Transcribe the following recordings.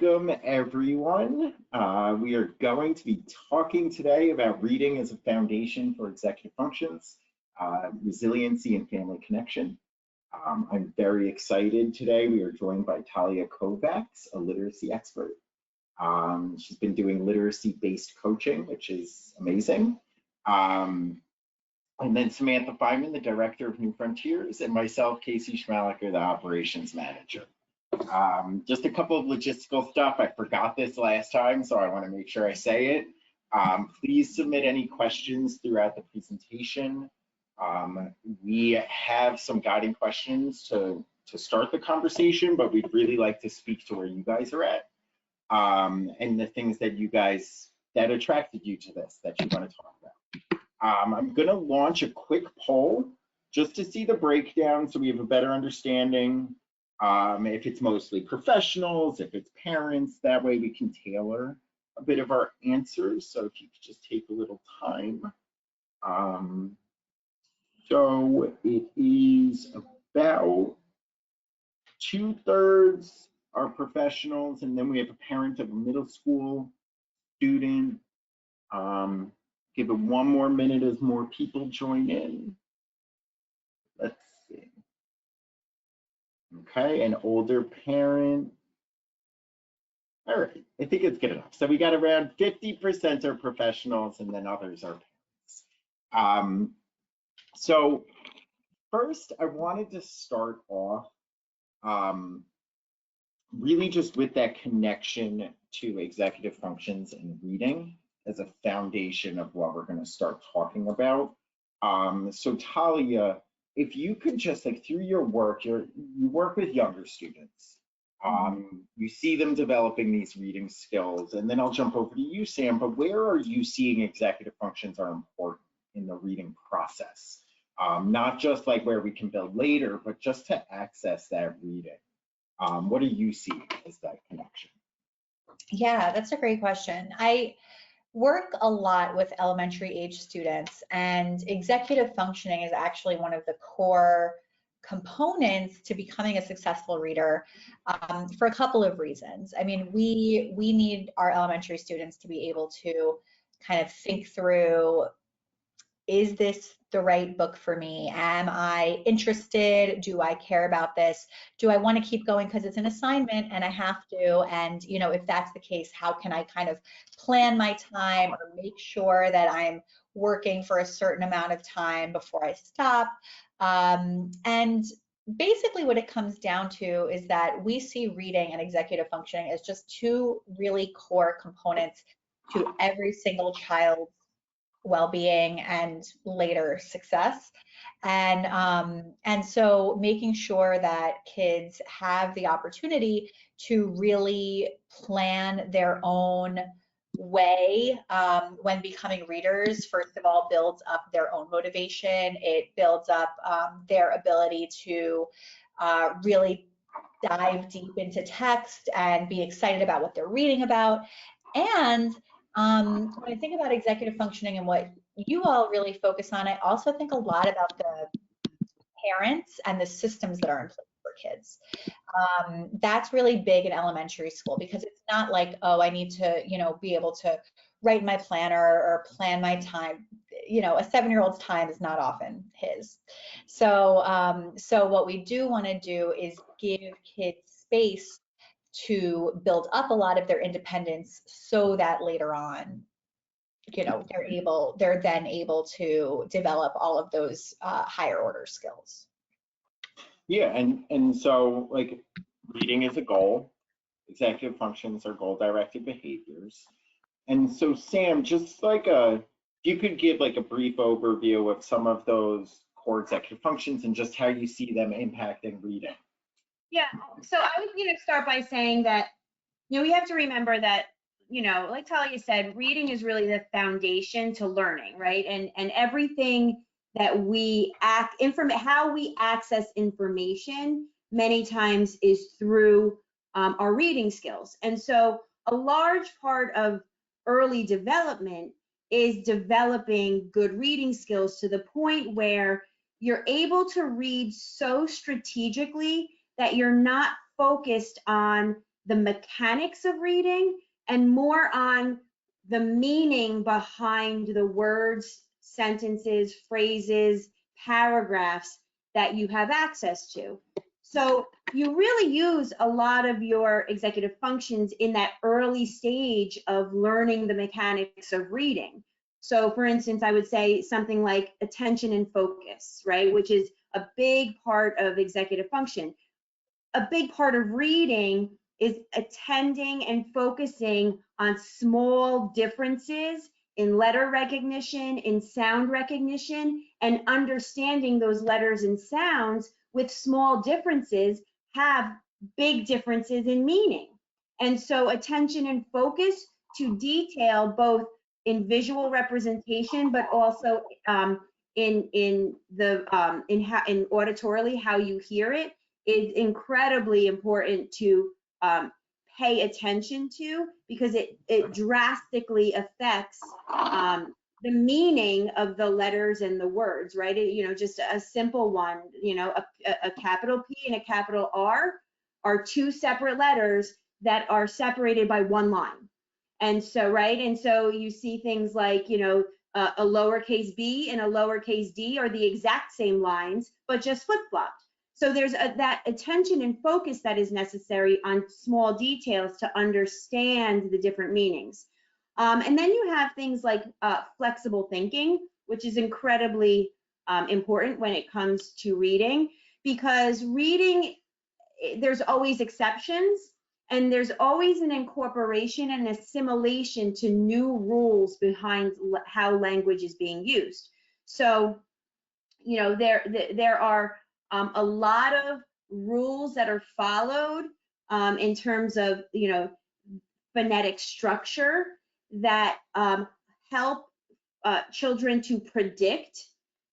Welcome, everyone. We are going to be talking today about reading as a foundation for executive functions, resiliency, and family connection. I'm very excited today. We are joined by Talia Kovacs, a literacy expert. She's been doing literacy-based coaching, which is amazing. And then Samantha Feynman, the director of New Frontiers, and myself, Casey Schmaliker, the operations manager. Just a couple of logistical stuff. I forgot this last time, so I want to make sure I say it. Please submit any questions throughout the presentation. We have some guiding questions to start the conversation, but we'd really like to speak to where you guys are at and the things that that attracted you to this, that you want to talk about. I'm going to launch a quick poll just to see the breakdown so we have a better understanding. If it's mostly professionals, if it's parents, that way we can tailor a bit of our answers. So if you could just take a little time. So it is about 2/3 are professionals, and then we have a parent of a middle school student. Give it one more minute as more people join in. Let's see. Okay, an older parent. All right, I think it's good enough. So we got around 50% are professionals and then others are parents. So first, I wanted to start off really just with that connection to executive functions and reading as a foundation of what we're going to start talking about. So Talia, if you could just, like, through your work, you work with younger students, you see them developing these reading skills, and then I'll jump over to you, Sam, but where are you seeing executive functions are important in the reading process? Not just like where we can build later, but just to access that reading. What are you seeing as that connection? Yeah, that's a great question. I work a lot with elementary age students, and executive functioning is actually one of the core components to becoming a successful reader for a couple of reasons. I mean, we need our elementary students to be able to kind of think through, is this the right book for me? Am I interested? Do I care about this? Do I want to keep going because it's an assignment and I have to? And, you know, if that's the case, how can I kind of plan my time or make sure that I'm working for a certain amount of time before I stop? And basically what it comes down to is that we see reading and executive functioning as just two really core components to every single child's well-being and later success. And so making sure that kids have the opportunity to really plan their own way when becoming readers, first of all, builds up their own motivation. It builds up their ability to really dive deep into text and be excited about what they're reading about. And when I think about executive functioning and what you all really focus on, I also think a lot about the parents and the systems that are in place for kids. That's really big in elementary school because it's not like, oh, I need to, you know, be able to write my planner or plan my time. You know, a 7-year-old's time is not often his. So, so what we do want to do is give kids space to build up a lot of their independence so that later on, you know, they're then able to develop all of those higher order skills. Yeah, and so, like, reading is a goal, executive functions are goal-directed behaviors. And so, Sam, just like you could give like a brief overview of some of those core executive functions and just how you see them impacting reading. Yeah, so I was going to start by saying that, you know, we have to remember that, you know, like Talia said, reading is really the foundation to learning, right? And everything that how we access information many times is through our reading skills. And so a large part of early development is developing good reading skills to the point where you're able to read so strategically that you're not focused on the mechanics of reading and more on the meaning behind the words, sentences, phrases, paragraphs that you have access to. So you really use a lot of your executive functions in that early stage of learning the mechanics of reading. So for instance, I would say something like attention and focus, right? Which is a big part of executive function. A big part of reading is attending and focusing on small differences in letter recognition, in sound recognition, and understanding those letters and sounds with small differences have big differences in meaning. And so attention and focus to detail both in visual representation, but also in auditorily how you hear it is incredibly important to pay attention to, because it drastically affects the meaning of the letters and the words, right? Just a simple one, a capital P and a capital R are two separate letters that are separated by one line. And so, right, and so you see things like, a lowercase b and a lowercase d are the exact same lines, but just flip-flopped. So there's that attention and focus that is necessary on small details to understand the different meanings. And then you have things like flexible thinking, which is incredibly important when it comes to reading, because reading, there's always exceptions, and there's always an incorporation and assimilation to new rules behind how language is being used. So, there are a lot of rules that are followed in terms of, phonetic structure that help children to predict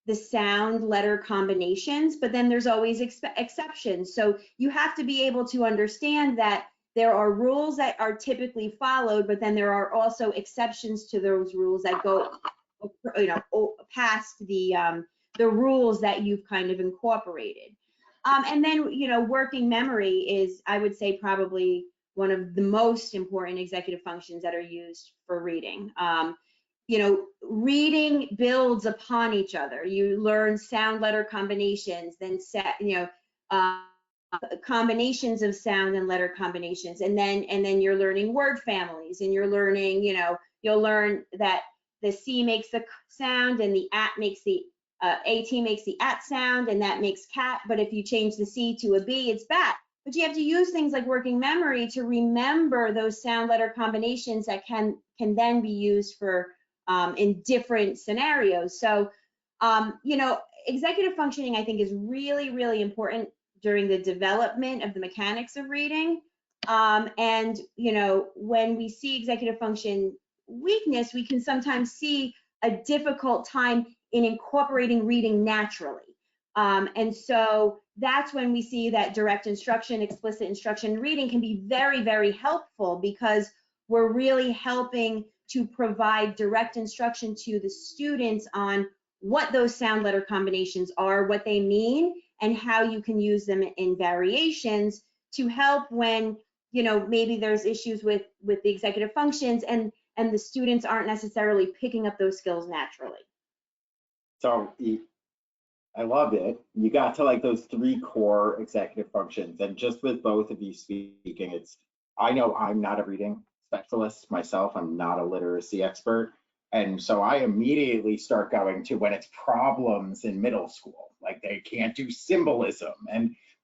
the sound letter combinations, but then there's always exceptions. So you have to be able to understand that there are rules that are typically followed, but then there are also exceptions to those rules that go, past the rules that you've kind of incorporated. And then, working memory is, I would say, probably one of the most important executive functions that are used for reading. Reading builds upon each other. You learn sound letter combinations, then combinations of sound and letter combinations, and then you're learning word families, and you're learning, you'll learn that the C makes the sound and the at makes the AT makes the at sound, and that makes cat, but if you change the C to a B, it's bat. But you have to use things like working memory to remember those sound letter combinations that can then be used for in different scenarios. So, executive functioning, I think, is really, really important during the development of the mechanics of reading. And, when we see executive function weakness, we can sometimes see a difficult time in incorporating reading naturally. And so that's when we see that direct instruction, explicit instruction reading can be very, very helpful, because we're really helping to provide direct instruction to the students on what those sound letter combinations are, what they mean, and how you can use them in variations to help when, maybe there's issues with the executive functions and the students aren't necessarily picking up those skills naturally. So I love it. You got to like those three core executive functions, and just with both of you speaking, I know I'm not a reading specialist myself. I'm not a literacy expert. And so I immediately start going to when it's problems in middle school, like they can't do symbolism.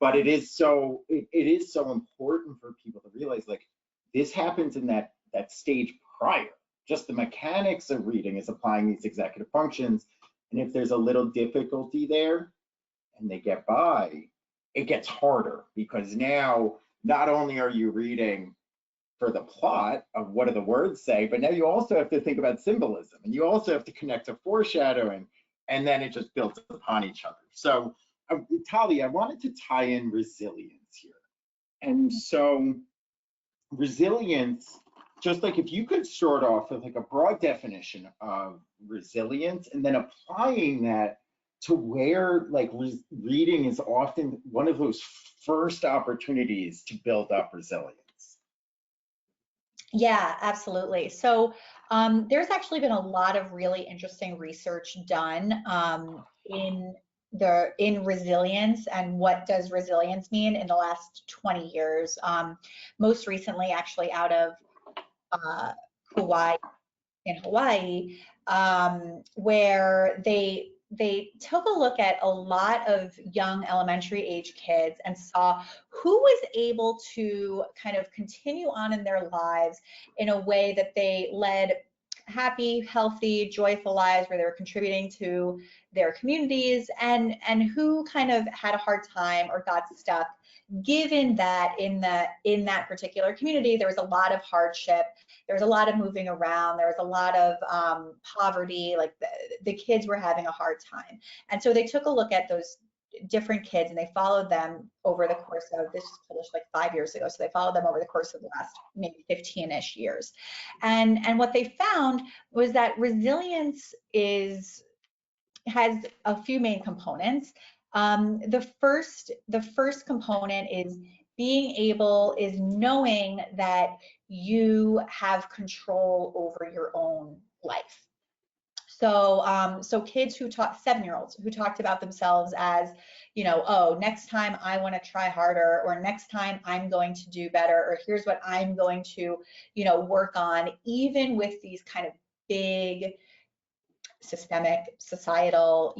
But it is so important for people to realize, like, this happens in that stage prior. Just the mechanics of reading is applying these executive functions. And if there's a little difficulty there and they get by, it gets harder, because now not only are you reading for the plot of what do the words say, but now you also have to think about symbolism, and you also have to connect to foreshadowing, and then it just builds upon each other. So Talia, I wanted to tie in resilience here. And so resilience, just like if you could start off with like a broad definition of resilience, and then applying that to where like reading is often one of those first opportunities to build up resilience. Yeah, absolutely. So there's actually been a lot of really interesting research done in resilience and what does resilience mean in the last 20 years. Most recently, actually, out of uh, Hawaii, where they took a look at a lot of young elementary age kids and saw who was able to kind of continue on in their lives in a way that they led happy, healthy, joyful lives where they were contributing to their communities, and who kind of had a hard time or got stuck, given that in that particular community there was a lot of hardship, there was a lot of moving around, there was a lot of poverty, like the kids were having a hard time. And so they took a look at those different kids and they followed them over the course of, this was published like 5 years ago, so they followed them over the course of the last maybe 15-ish years. And what they found was that resilience has a few main components. The first component is knowing that you have control over your own life. So kids who talk, 7-year-olds who talked about themselves as, oh, next time I want to try harder, or next time I'm going to do better, or here's what I'm going to, work on, even with these kind of big systemic, societal,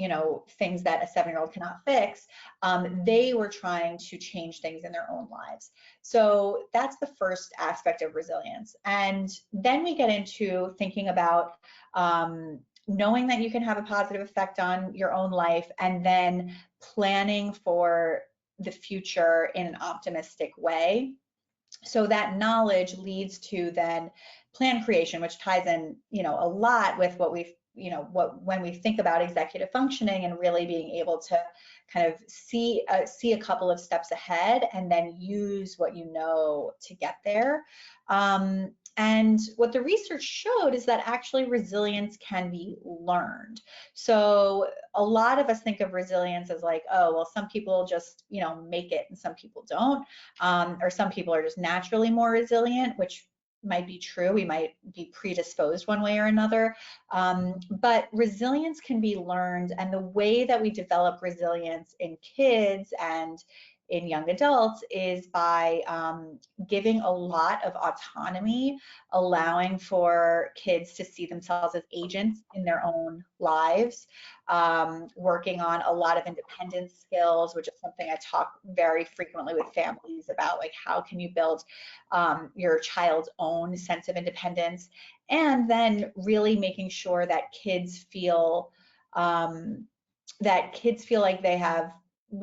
things that a 7-year-old cannot fix, they were trying to change things in their own lives. So that's the first aspect of resilience. And then we get into thinking about knowing that you can have a positive effect on your own life, and then planning for the future in an optimistic way. So that knowledge leads to then plan creation, which ties in, a lot with what we've, when we think about executive functioning and really being able to kind of see a couple of steps ahead and then use what you know to get there. And what the research showed is that actually resilience can be learned. So a lot of us think of resilience as like, oh, well, some people just, make it and some people don't. Or some people are just naturally more resilient, which might be true. We might be predisposed one way or another. But resilience can be learned. And the way that we develop resilience in kids and in young adults is by giving a lot of autonomy, allowing for kids to see themselves as agents in their own lives, working on a lot of independence skills, which is something I talk very frequently with families about, like how can you build your child's own sense of independence, and then really making sure that kids feel like they have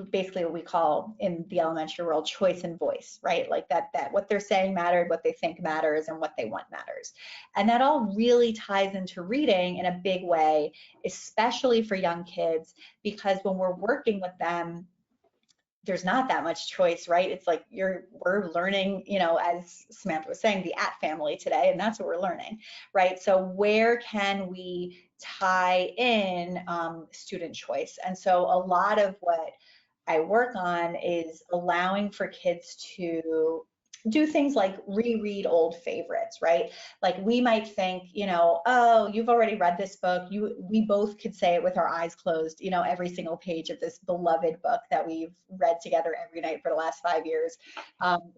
basically what we call in the elementary world choice and voice, right? Like that what they're saying mattered, what they think matters, and what they want matters. And that all really ties into reading in a big way, especially for young kids, because when we're working with them, there's not that much choice, right? It's like we're learning, as Samantha was saying, the at family today, and that's what we're learning, right? So where can we tie in student choice? And so a lot of what I work on is allowing for kids to do things like reread old favorites, right? Like we might think, oh, you've already read this book. We both could say it with our eyes closed, every single page of this beloved book that we've read together every night for the last 5 years.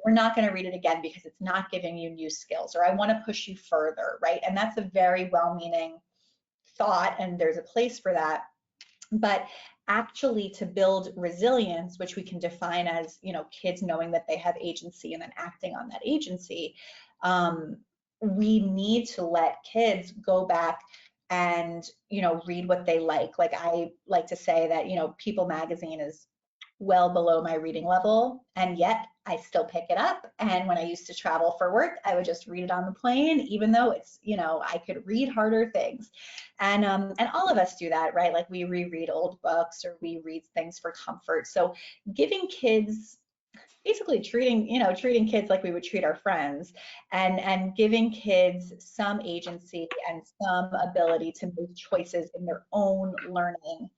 We're not going to read it again because it's not giving you new skills, or I want to push you further, right? And that's a very well-meaning thought, and there's a place for that. But actually to build resilience, which we can define as, kids knowing that they have agency and then acting on that agency, we need to let kids go back and, read what they like. Like I like to say that, People magazine is well below my reading level, and yet I still pick it up. And when I used to travel for work, I would just read it on the plane, even though it's, I could read harder things. And all of us do that, right? Like we reread old books or we read things for comfort. So giving kids, basically treating kids like we would treat our friends, and giving kids some agency and some ability to make choices in their own learning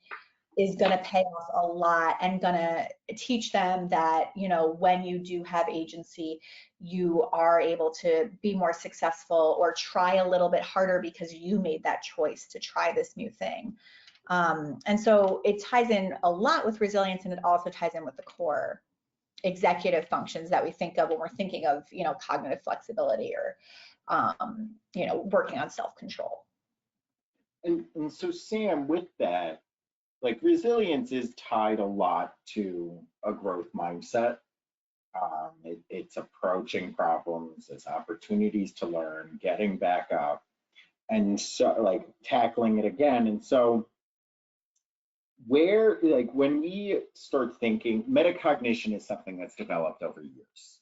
is going to pay off a lot and going to teach them that, you know, when you do have agency, you are able to be more successful or try a little bit harder because you made that choice to try this new thing. And so it ties in a lot with resilience, and it also ties in with the core executive functions that we think of when we're thinking of, you know, cognitive flexibility or, you know, working on self-control. And so Sam, with that, like resilience is tied a lot to a growth mindset. It's approaching problems as opportunities to learn, getting back up, and so like tackling it again. And so where, like when we start thinking, metacognition is something that's developed over years.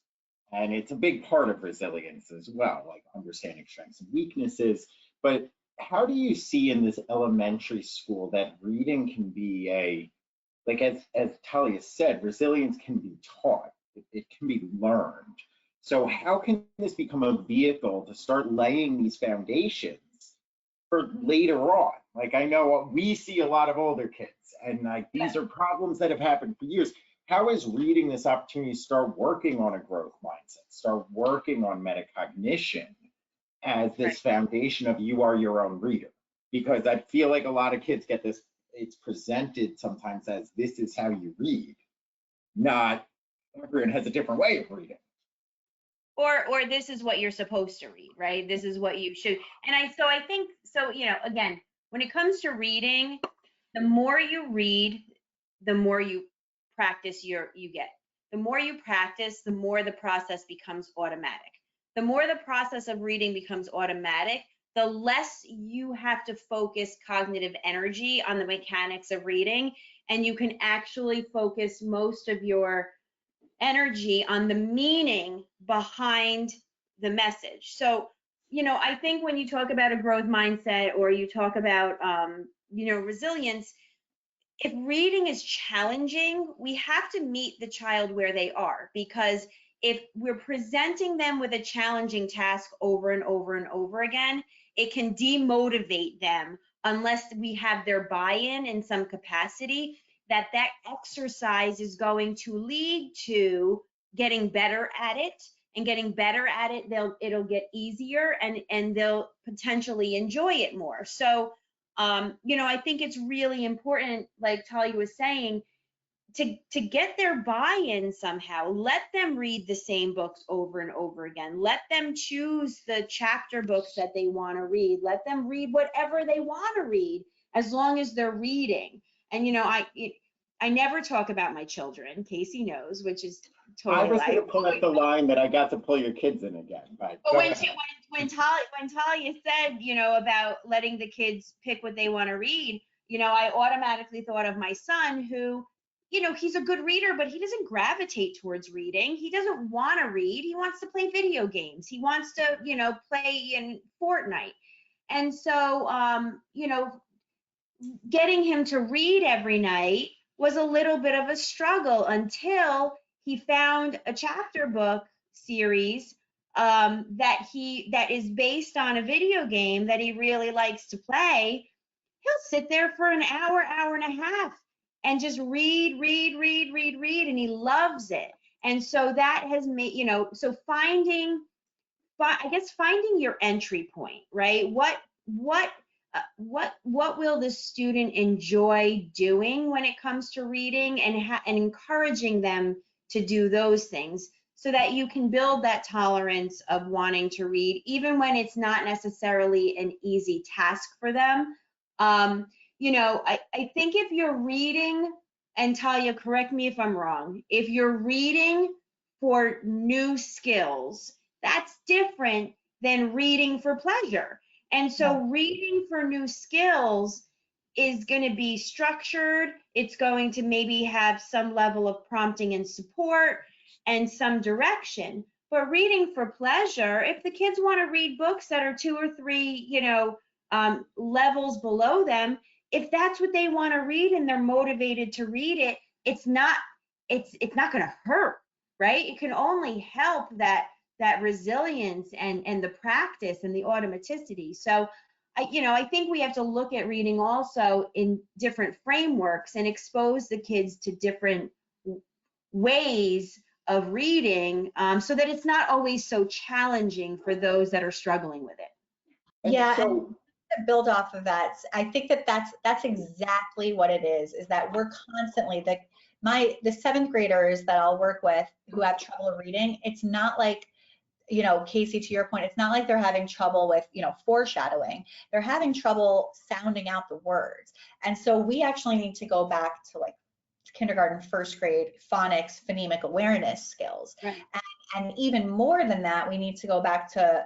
And it's a big part of resilience as well, like understanding strengths and weaknesses. But how do you see in this elementary school that reading can be a, like as Talia said, resilience can be taught, it can be learned. So how can this become a vehicle to start laying these foundations for later on? Like I know we see a lot of older kids, and like these are problems that have happened for years. How is reading this opportunity to start working on a growth mindset, start working on metacognition as this foundation of you are your own reader? Because I feel like a lot of kids get this, it's presented sometimes as this is how you read, not everyone has a different way of reading. Or this is what you're supposed to read, right? This is what you should. And I think, so, you know, again, when it comes to reading, the more you read, the more you practice you get. The more you practice, the more the process becomes automatic. The more the process of reading becomes automatic, the less you have to focus cognitive energy on the mechanics of reading, and you can actually focus most of your energy on the meaning behind the message. So, you know, I think when you talk about a growth mindset or you talk about, you know, resilience, if reading is challenging, we have to meet the child where they are, because if we're presenting them with a challenging task over and over and over again, it can demotivate them unless we have their buy-in in some capacity, that exercise is going to lead to getting better at it, and getting better at it, it'll get easier, and they'll potentially enjoy it more. So, you know, I think it's really important, like Talia was saying, to get their buy-in somehow. Let them read the same books over and over again. Let them choose the chapter books that they want to read. Let them read whatever they want to read, as long as they're reading. And, you know, I never talk about my children. Casey knows, which is totally. I was going to pull up the line that I got to pull your kids in again. But when Talia said, you know, about letting the kids pick what they want to read, you know, I automatically thought of my son, who, you know, he's a good reader, but he doesn't gravitate towards reading. He doesn't want to read. He wants to play video games. He wants to, you know, play in Fortnite. And so, you know, getting him to read every night was a little bit of a struggle until he found a chapter book series that is based on a video game that he really likes to play. He'll sit there for an hour, hour and a half, and just read, and he loves it. And so that has made, you know, so finding your entry point, right? What will the student enjoy doing when it comes to reading, and encouraging them to do those things, so that you can build that tolerance of wanting to read, even when it's not necessarily an easy task for them. You know, I think if you're reading, and Talia, correct me if I'm wrong, if you're reading for new skills, that's different than reading for pleasure. And so reading for new skills is going to be structured. It's going to maybe have some level of prompting and support and some direction. But reading for pleasure, if the kids want to read books that are 2 or 3, you know, levels below them, if that's what they want to read and they're motivated to read it, it's not going to hurt, right? It can only help that resilience and the practice and the automaticity. So I think we have to look at reading also in different frameworks and expose the kids to different ways of reading, so that it's not always so challenging for those that are struggling with it. Yeah, So, and to build off of that, I think that that's exactly what it is that we're constantly, the seventh graders that I'll work with who have trouble reading, it's not like, Casey, to your point, it's not like they're having trouble with, foreshadowing. They're having trouble sounding out the words. And so we actually need to go back to like kindergarten, first grade, phonics, phonemic awareness skills. Right. And even more than that, we need to go back to,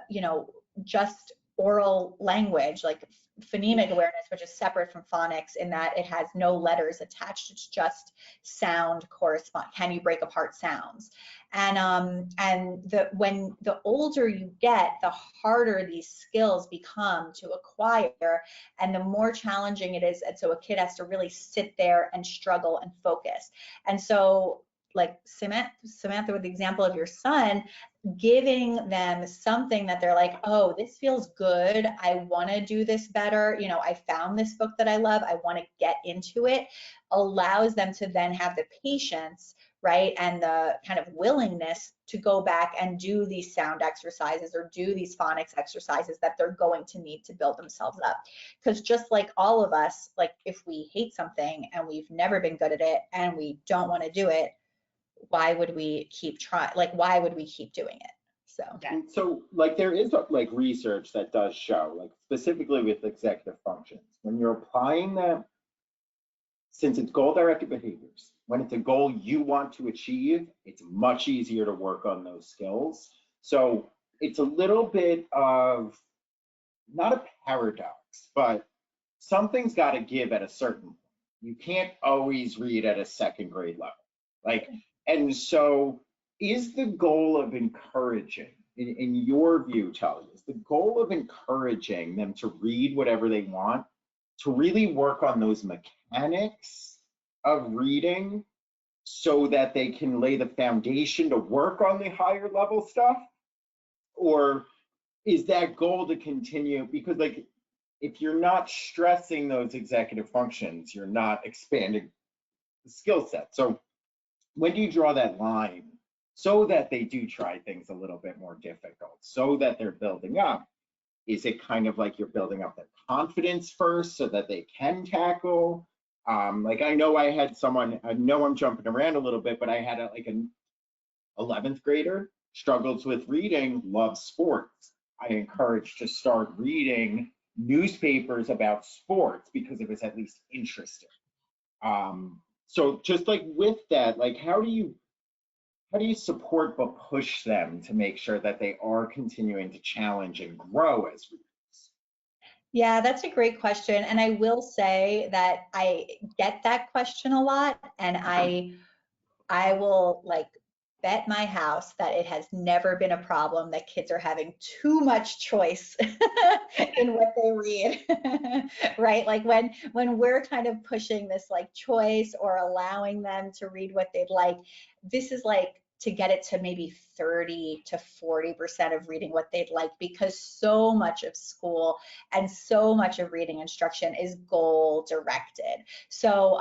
just oral language, like phonemic awareness, which is separate from phonics in that it has no letters attached. It's just sound correspond. Can you break apart sounds? And when the older you get, the harder these skills become to acquire, and the more challenging it is. And so a kid has to really sit there and struggle and focus. And so, like Samantha, with the example of your son, giving them something that they're like, oh, this feels good. I want to do this better. I found this book that I love. I want to get into it, allows them to then have the patience, right, and the kind of willingness to go back and do these sound exercises or do these phonics exercises that they're going to need to build themselves up. Because just like all of us, like if we hate something and we've never been good at it and we don't want to do it, why would we keep trying? Like, why would we keep doing it? So like there is like research that does show, like specifically with executive functions, when you're applying them, since it's goal-directed behaviors, when it's a goal you want to achieve, it's much easier to work on those skills. So it's a little bit of, not a paradox, but something's got to give at a certain point. You can't always read at a second grade level. Like, and so is the goal of encouraging, in your view, Tully, is the goal of encouraging them to read whatever they want, to really work on those mechanics of reading so that they can lay the foundation to work on the higher level stuff? Or is that goal to continue? Because like, if you're not stressing those executive functions, you're not expanding the skill set. So when do you draw that line so that they do try things a little bit more difficult, so that they're building up? Is it kind of like you're building up their confidence first so that they can tackle? Like I know I had someone, I know I'm jumping around a little bit, but I had like an 11th grader, struggles with reading, loves sports. I encouraged to start reading newspapers about sports because it was at least interesting. So just like with that, like how do you support but push them to make sure that they are continuing to challenge and grow as readers? Yeah, that's a great question. And I will say that I get that question a lot, and I will like bet my house that it has never been a problem that kids are having too much choice in what they read, right? Like when we're kind of pushing this like choice or allowing them to read what they'd like, this is like to get it to maybe 30 to 40% of reading what they'd like, because so much of school and so much of reading instruction is goal directed. So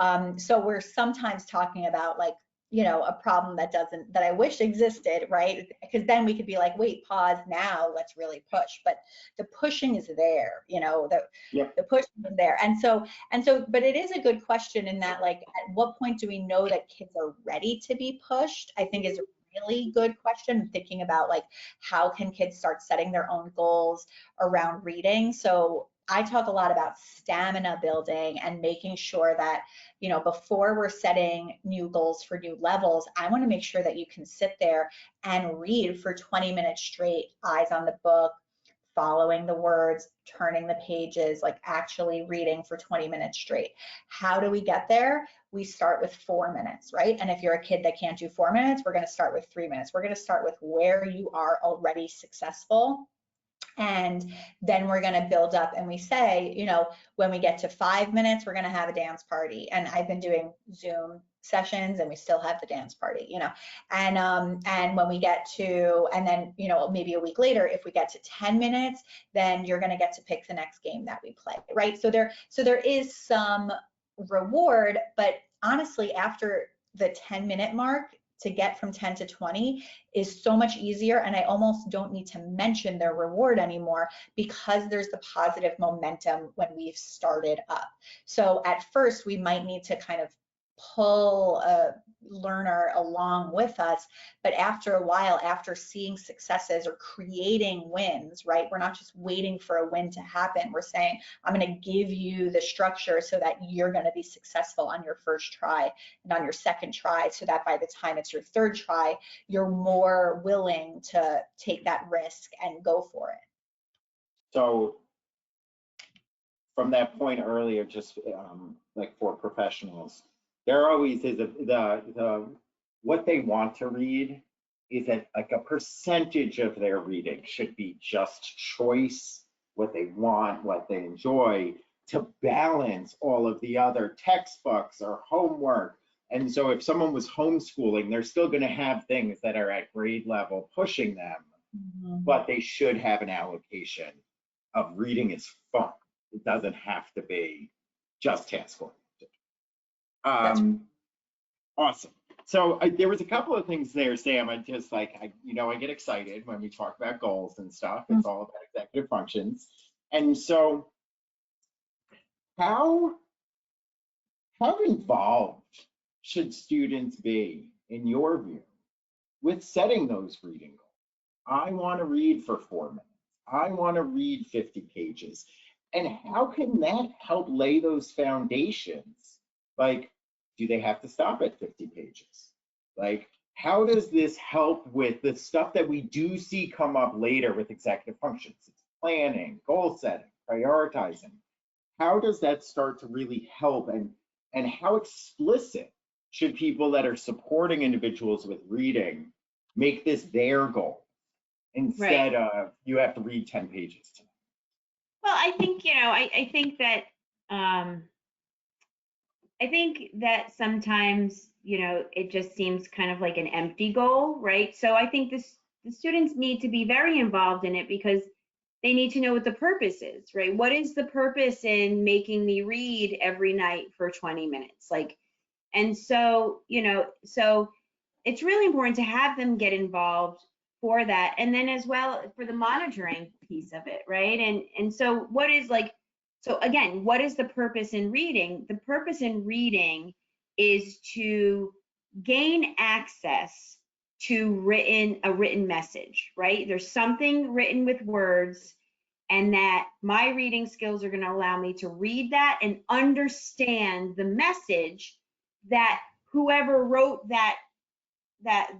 we're sometimes talking about like, a problem that I wish existed, right? Because then we could be like, wait, pause now, let's really push. But the pushing is there, the pushing is there. And so, but it is a good question in that, like, at what point do we know that kids are ready to be pushed? I think is a really good question, thinking about like, how can kids start setting their own goals around reading? So I talk a lot about stamina building and making sure that, before we're setting new goals for new levels, I want to make sure that you can sit there and read for 20 minutes straight, eyes on the book, following the words, turning the pages, like actually reading for 20 minutes straight. How do we get there? We start with 4 minutes, right? And if you're a kid that can't do 4 minutes, we're going to start with 3 minutes. We're going to start with where you are already successful And then we're going to build up, and we say, you know, when we get to 5 minutes, we're going to have a dance party. And I've been doing Zoom sessions and we still have the dance party, you know. And when we get to, and then, you know, maybe a week later, if we get to 10 minutes, then you're going to get to pick the next game that we play, right? So there is some reward, but honestly, after the 10-minute mark, to get from 10 to 20 is so much easier, and I almost don't need to mention their reward anymore because there's the positive momentum when we've started up. So at first we might need to kind of pull a learner along with us, but after a while, after seeing successes or creating wins, right, we're not just waiting for a win to happen. We're saying, I'm going to give you the structure so that you're going to be successful on your first try and on your second try, so that by the time it's your third try, you're more willing to take that risk and go for it. So from that point earlier, just like for professionals, there always is the what they want to read is that like a percentage of their reading should be just choice, what they want, what they enjoy, to balance all of the other textbooks or homework. And so if someone was homeschooling, they're still going to have things that are at grade level pushing them, but they should have an allocation of reading is fun. It doesn't have to be just task oriented. Awesome. So there was a couple of things there, Sam. I just like, I get excited when we talk about goals and stuff. It's all about executive functions. And so how involved should students be, in your view, with setting those reading goals? I want to read for 4 minutes. I want to read 50 pages. And how can that help lay those foundations? Like, do they have to stop at 50 pages? Like, how does this help with the stuff that we do see come up later with executive functions? It's planning, goal setting, prioritizing. How does that start to really help, and how explicit should people that are supporting individuals with reading make this their goal instead of you have to read 10 pages tonight? Well, I think, I think that sometimes, it just seems kind of like an empty goal, right? So I think the students need to be very involved in it because they need to know what the purpose is, right? What is the purpose in making me read every night for 20 minutes? And so, so it's really important to have them get involved for that. And then as well for the monitoring piece of it, right? And so what is so again, what is the purpose in reading? The purpose in reading is to gain access to a written message, right? There's something written with words, and that my reading skills are going to allow me to read that and understand the message that whoever wrote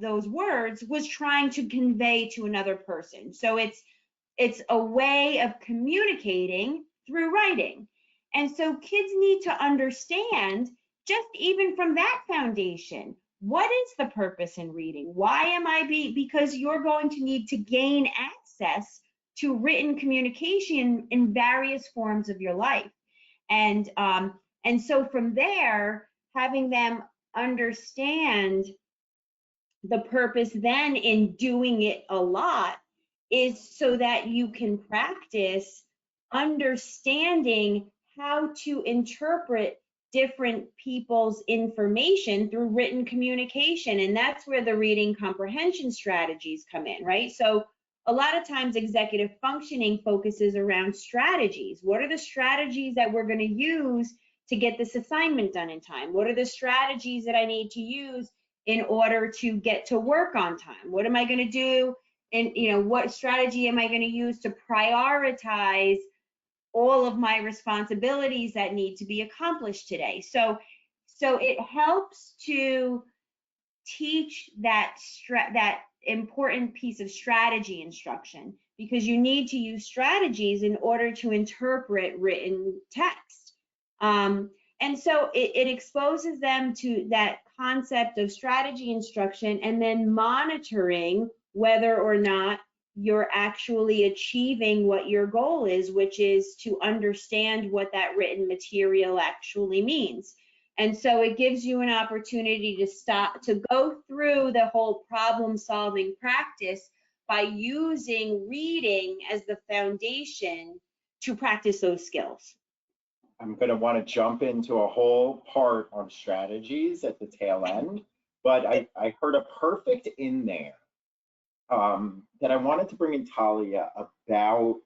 those words was trying to convey to another person. So it's a way of communicating through writing. And so kids need to understand, just even from that foundation, what is the purpose in reading? Why am I because you're going to need to gain access to written communication in various forms of your life. And so from there, having them understand the purpose then in doing it a lot is so that you can practice understanding how to interpret different people's information through written communication. And that's where the reading comprehension strategies come in, right? So a lot of times executive functioning focuses around strategies. What are the strategies that we're going to use to get this assignment done in time? What are the strategies that I need to use in order to get to work on time? What am I going to do? And what strategy am I going to use to prioritize all of my responsibilities that need to be accomplished today? So it helps to teach that important piece of strategy instruction, because you need to use strategies in order to interpret written text. And so it exposes them to that concept of strategy instruction, and then monitoring whether or not you're actually achieving what your goal is, which is to understand what that written material actually means. And so it gives you an opportunity to go through the whole problem solving practice by using reading as the foundation to practice those skills. I'm going to want to jump into a whole part on strategies at the tail end, but I heard a perfect in there that I wanted to bring in Talia about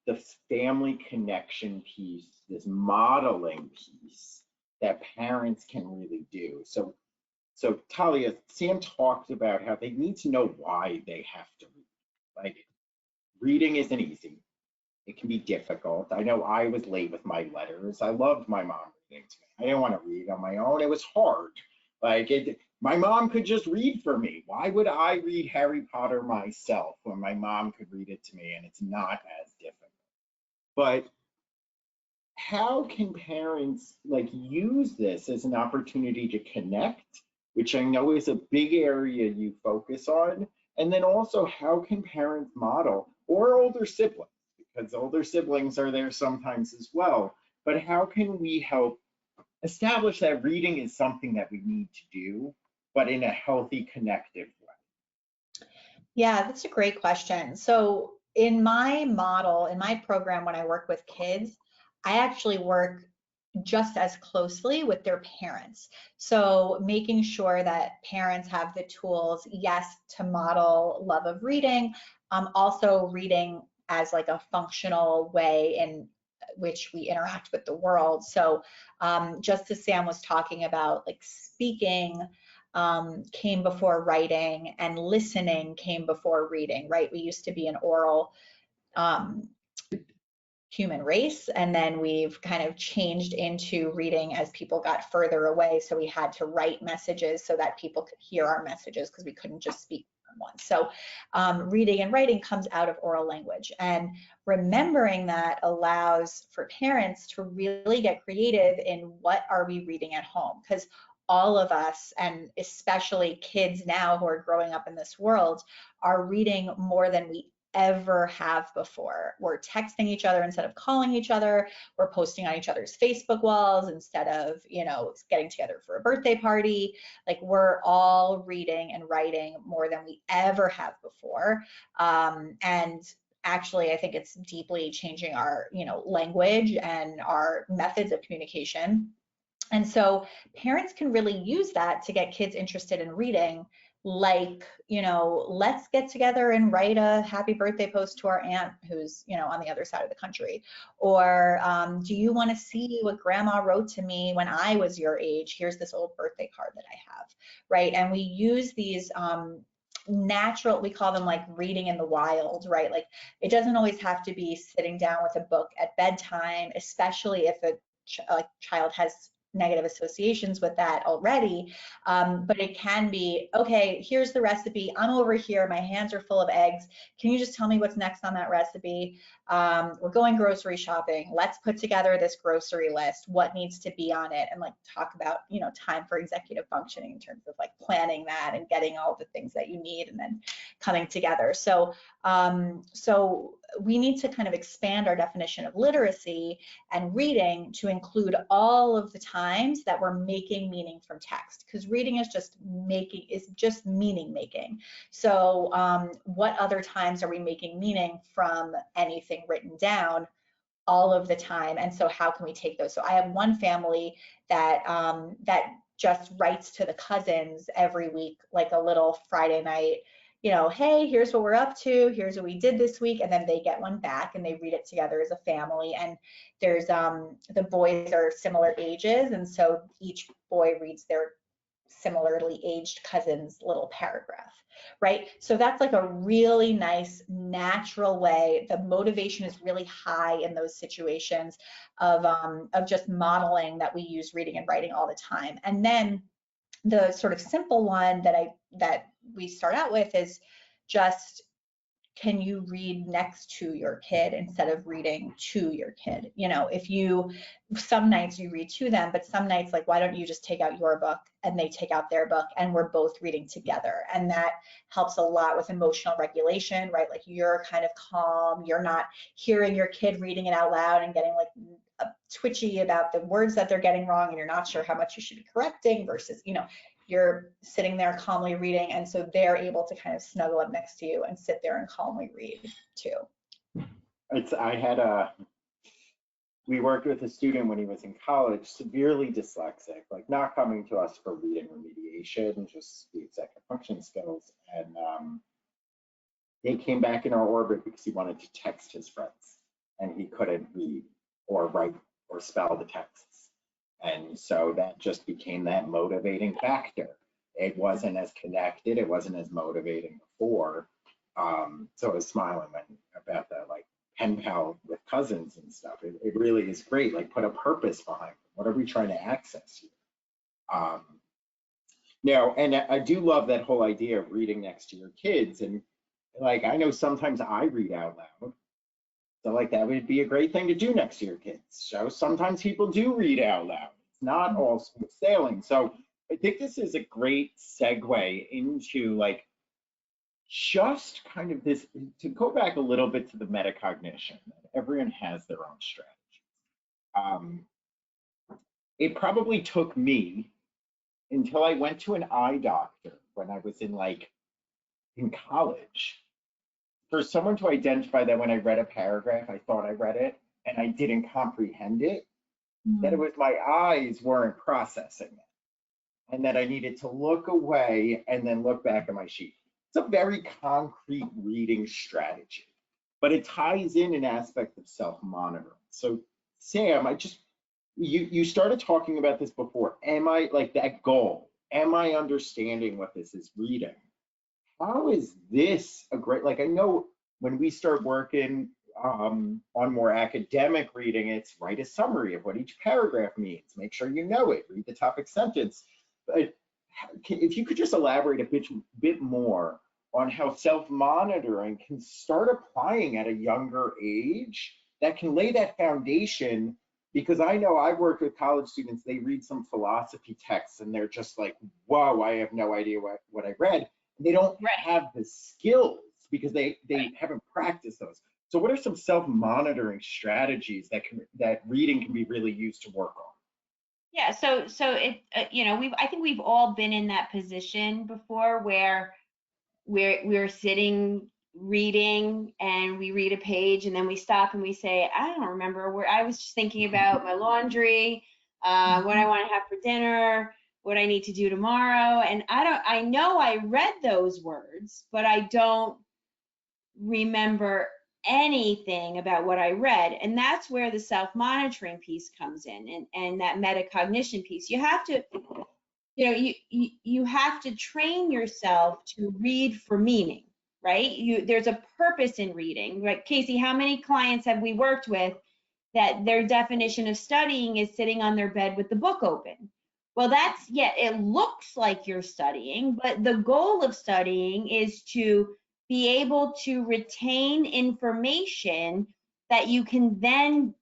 the family connection piece, this modeling piece that parents can really do. So Talia, Sam talked about how they need to know why they have to read. Like, reading isn't easy. It can be difficult. I know I was late with my letters. I loved my mom reading to me. I didn't want to read on my own. It was hard. My mom could just read for me. Why would I read Harry Potter myself when my mom could read it to me and it's not as difficult? But how can parents use this as an opportunity to connect, which I know is a big area you focus on? And then also, how can parents model, or older siblings, because older siblings are there sometimes as well, but how can we help establish that reading is something that we need to do, but in a healthy, connective way? Yeah, that's a great question. So in my model, in my program, when I work with kids, I actually work just as closely with their parents. So making sure that parents have the tools, yes, to model love of reading, also reading as like a functional way in which we interact with the world. So just as Sam was talking about, like speaking came before writing and listening came before reading, right? We used to be an oral human race, and then we've kind of changed into reading as people got further away. So we had to write messages so that people could hear our messages because we couldn't just speak once. So reading and writing comes out of oral language, and remembering that allows for parents to really get creative in what are we reading at home, because all of us, and especially kids now who are growing up in this world, are reading more than we ever have before. We're texting each other instead of calling each other. We're posting on each other's Facebook walls instead of, getting together for a birthday party. Like, we're all reading and writing more than we ever have before. And actually, I think it's deeply changing our, language and our methods of communication. And so parents can really use that to get kids interested in reading, like, let's get together and write a happy birthday post to our aunt who's, on the other side of the country. Or do you want to see what grandma wrote to me when I was your age? Here's this old birthday card that I have, right? And we use these natural, we call them like reading in the wild, right? Like, it doesn't always have to be sitting down with a book at bedtime, especially if a child has negative associations with that already, but it can be, okay, here's the recipe, I'm over here, my hands are full of eggs, can you just tell me what's next on that recipe? We're going grocery shopping, let's put together this grocery list, what needs to be on it, and like talk about, time for executive functioning in terms of like planning that and getting all the things that you need and then coming together. So we need to kind of expand our definition of literacy and reading to include all of the times that we're making meaning from text, because reading is just meaning making. So what other times are we making meaning from anything written down? All of the time. And so how can we take those? So I have one family that that just writes to the cousins every week, like a little Friday night, hey, here's what we're up to, here's what we did this week, and then they get one back and they read it together as a family. And there's the boys are similar ages, and so each boy reads their similarly aged cousin's little paragraph, right? So that's like a really nice, natural way. The motivation is really high in those situations of just modeling that we use reading and writing all the time. And then the sort of simple one that we start out with is just, can you read next to your kid instead of reading to your kid? If you some nights you read to them, but some nights, like, why don't you just take out your book and they take out their book and we're both reading together? And that helps a lot with emotional regulation, right? Like, you're kind of calm, you're not hearing your kid reading it out loud and getting like twitchy about the words that they're getting wrong, and you're not sure how much you should be correcting versus, you know, you're sitting there calmly reading, and so they're able to kind of snuggle up next to you and sit there and calmly read too. We worked with a student when he was in college, severely dyslexic, like not coming to us for reading remediation, just the executive function skills. And they came back in our orbit because he wanted to text his friends and he couldn't read or write or spell the texts. And so that just became that motivating factor. It wasn't as connected, it wasn't as motivating before. So I was smiling about that, like, pen pal with cousins and stuff. It really is great. Like, put a purpose behind it. What are we trying to access here? Now, and I do love that whole idea of reading next to your kids. And like, I know sometimes I read out loud. So like, that would be a great thing to do next to your kids. So sometimes people do read out loud. It's not all smooth sailing. So I think this is a great segue into, like, just kind of this, to go back a little bit to the metacognition, that everyone has their own strategy. It probably took me until I went to an eye doctor when I was in college for someone to identify that when I read a paragraph, I thought I read it and I didn't comprehend it, that it was my eyes weren't processing it, and that I needed to look away and then look back at my sheet. It's a very concrete reading strategy, but it ties in an aspect of self-monitoring. So Sam, you started talking about this before. Am I, like, that goal? Am I understanding what this is reading? How is this a great, like, I know when we start working on more academic reading, it's write a summary of what each paragraph means. Make sure you know it, read the topic sentence. But if you could just elaborate a bit more on how self-monitoring can start applying at a younger age, that can lay that foundation. Because I know I've worked with college students, they read some philosophy texts and they're just like, whoa, I have no idea what I read. And they don't have the skills because they haven't practiced those. So what are some self-monitoring strategies that reading can be really used to work on? Yeah, so it you know, I think we've all been in that position before where we're sitting reading and we read a page and then we stop and we say, I don't remember where I was just thinking about my laundry, what I want to have for dinner, what I need to do tomorrow. And I know I read those words, but I don't remember anything about what I read. And that's where the self-monitoring piece comes in, and that metacognition piece. You have to, you know, you have to train yourself to read for meaning, right? There's a purpose in reading, right? Casey, how many clients have we worked with that their definition of studying is sitting on their bed with the book open? Well, it looks like you're studying, but the goal of studying is to be able to retain information that you can then,